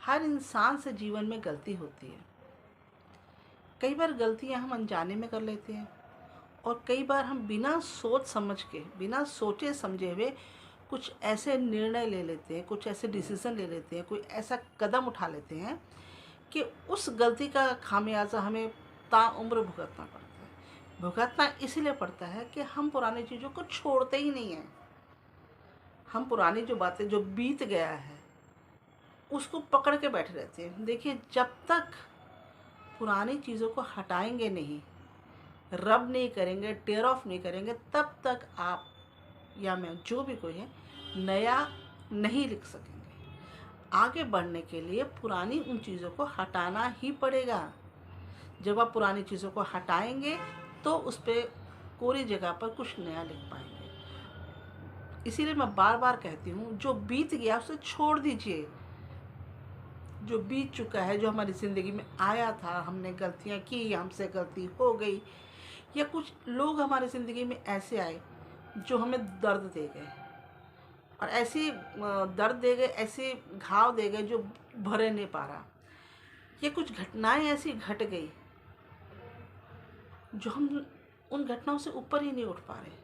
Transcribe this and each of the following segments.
हर इंसान से जीवन में गलती होती है। कई बार गलतियां हम अनजाने में कर लेते हैं और कई बार हम बिना सोच समझ के, बिना सोचे समझे हुए कुछ ऐसे निर्णय ले लेते हैं, कुछ ऐसे डिसीज़न ले लेते हैं, कोई ऐसा कदम उठा लेते हैं कि उस गलती का खामियाजा हमें ताउम्र भुगतना पड़ता है। भुगतना इसीलिए पड़ता है कि हम पुरानी चीज़ों को छोड़ते ही नहीं हैं। हम पुरानी जो बातें, जो बीत गया है, उसको पकड़ के बैठे रहते हैं। देखिए, जब तक पुरानी चीज़ों को हटाएंगे नहीं, रब नहीं करेंगे, टेयर ऑफ नहीं करेंगे, तब तक आप या मैं, जो भी कोई है, नया नहीं लिख सकेंगे। आगे बढ़ने के लिए पुरानी उन चीज़ों को हटाना ही पड़ेगा। जब आप पुरानी चीज़ों को हटाएंगे तो उस पर कोरी जगह पर कुछ नया लिख पाएंगे। इसीलिए मैं बार बार कहती हूँ, जो बीत गया उसे छोड़ दीजिए। जो बीत चुका है, जो हमारी ज़िंदगी में आया था, हमने गलतियाँ की, हमसे गलती हो गई, या कुछ लोग हमारी ज़िंदगी में ऐसे आए जो हमें दर्द दे गए, और ऐसे दर्द दे गए, ऐसे घाव दे गए जो भरे नहीं पा रहा, या कुछ घटनाएं ऐसी घट गई जो हम उन घटनाओं से ऊपर ही नहीं उठ पा रहे।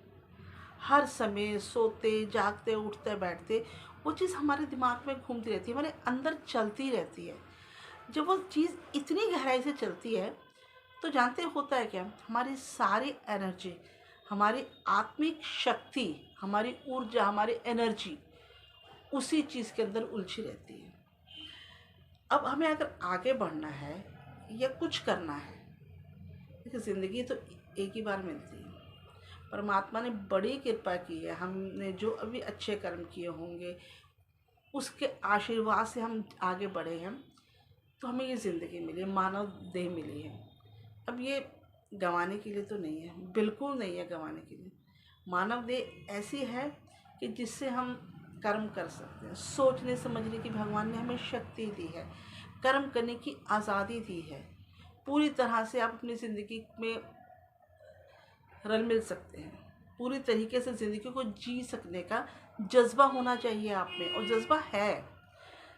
हर समय सोते जागते उठते बैठते वो चीज़ हमारे दिमाग में घूमती रहती है, हमारे अंदर चलती रहती है। जब वो चीज़ इतनी गहराई से चलती है तो जानते होता है क्या, हमारी सारी एनर्जी, हमारी आत्मिक शक्ति, हमारी ऊर्जा, हमारी एनर्जी उसी चीज़ के अंदर उलझी रहती है। अब हमें अगर आगे बढ़ना है या कुछ करना है, देखिए ज़िंदगी तो एक ही बार मिलती है। परमात्मा ने बड़ी कृपा की है, हमने जो अभी अच्छे कर्म किए होंगे उसके आशीर्वाद से हम आगे बढ़े हैं, तो हमें ये ज़िंदगी मिली है, मानव देह मिली है। अब ये गंवाने के लिए तो नहीं है, बिल्कुल नहीं है गंवाने के लिए। मानव देह ऐसी है कि जिससे हम कर्म कर सकते हैं। सोचने समझने की भगवान ने हमें शक्ति दी है, कर्म करने की आज़ादी दी है। पूरी तरह से आप अपनी ज़िंदगी में रल मिल सकते हैं, पूरी तरीके से ज़िंदगी को जी सकने का जज्बा होना चाहिए आप में, और जज्बा है।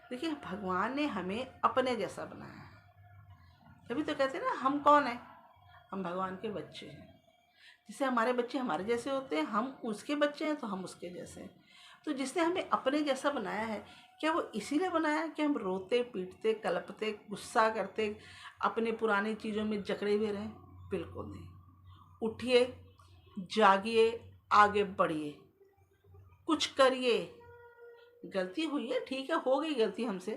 देखिए, भगवान ने हमें अपने जैसा बनाया है। तभी तो कहते हैं ना, हम कौन है? हम भगवान के बच्चे हैं। जैसे हमारे बच्चे हमारे जैसे होते हैं, हम उसके बच्चे हैं तो हम उसके जैसे हैं। तो जिसने हमें अपने जैसा बनाया है, क्या वो इसीलिए बनाया है कि हम रोते पीटते कलपते गुस्सा करते अपने पुरानी चीज़ों में जकड़े हुए रहें? बिल्कुल नहीं। उठिए, जागिए, आगे बढ़िए, कुछ करिए। गलती हुई है, ठीक है, हो गई गलती हमसे,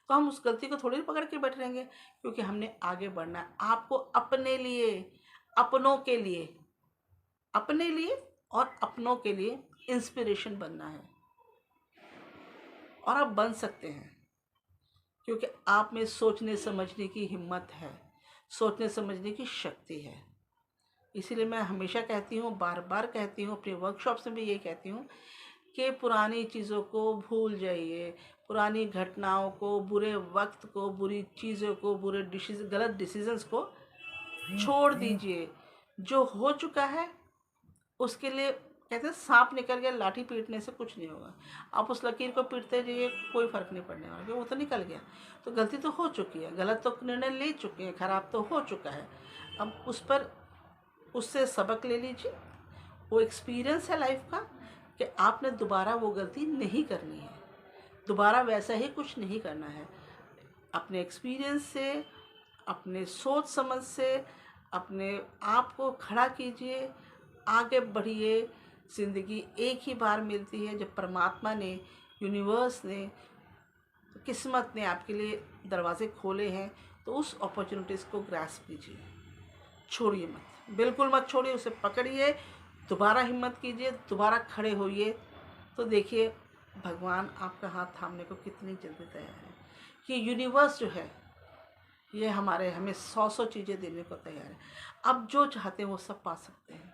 तो हम उस गलती को थोड़ी पकड़ के बैठ रहेंगे, क्योंकि हमने आगे बढ़ना है। आपको अपने लिए, अपनों के लिए, अपने लिए और अपनों के लिए इंस्पिरेशन बनना है, और आप बन सकते हैं, क्योंकि आप में सोचने समझने की हिम्मत है, सोचने समझने की शक्ति है। इसीलिए मैं हमेशा कहती हूँ, बार बार कहती हूँ, अपने वर्कशॉप में भी ये कहती हूँ कि पुरानी चीज़ों को भूल जाइए, पुरानी घटनाओं को, बुरे वक्त को, बुरी चीज़ों को, बुरे गलत डिसीजंस को छोड़ दीजिए। जो हो चुका है उसके लिए, कहते हैं सांप निकल गया, लाठी पीटने से कुछ नहीं होगा। आप उस लकीर को पीटते जाइए, कोई फ़र्क नहीं पड़ने वाला, वो तो निकल गया। तो गलती तो हो चुकी है, गलत तो निर्णय ले चुके हैं, ख़राब तो हो चुका है। अब उस पर, उससे सबक ले लीजिए। वो एक्सपीरियंस है लाइफ का कि आपने दोबारा वो गलती नहीं करनी है, दोबारा वैसा ही कुछ नहीं करना है। अपने एक्सपीरियंस से, अपने सोच समझ से अपने आप को खड़ा कीजिए, आगे बढ़िए। ज़िंदगी एक ही बार मिलती है। जब परमात्मा ने, यूनिवर्स ने, किस्मत ने आपके लिए दरवाजे खोले हैं, तो उस अपॉर्चुनिटीज़ को ग्रास्प कीजिए, छोड़िए मत, बिल्कुल मत छोड़िए, उसे पकड़िए, दोबारा हिम्मत कीजिए, दोबारा खड़े होइए। तो देखिए, भगवान आपका हाथ थामने को कितनी जल्दी तैयार है। ये यूनिवर्स जो है, ये हमें 100 चीज़ें देने को तैयार है। अब जो चाहते हैं वो सब पा सकते हैं।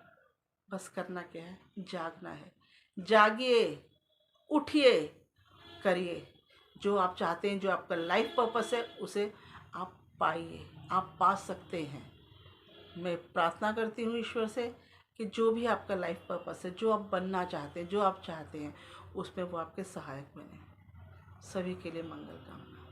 बस करना क्या है? जागना है। जागिए, उठिए, करिए। जो आप चाहते हैं, जो आपका लाइफ पर्पस है, उसे आप पाइए, आप पा सकते हैं। मैं प्रार्थना करती हूँ ईश्वर से कि जो भी आपका लाइफ पर्पस है, जो आप बनना चाहते हैं, जो आप चाहते हैं, उसमें वो आपके सहायक बने। सभी के लिए मंगल कामना।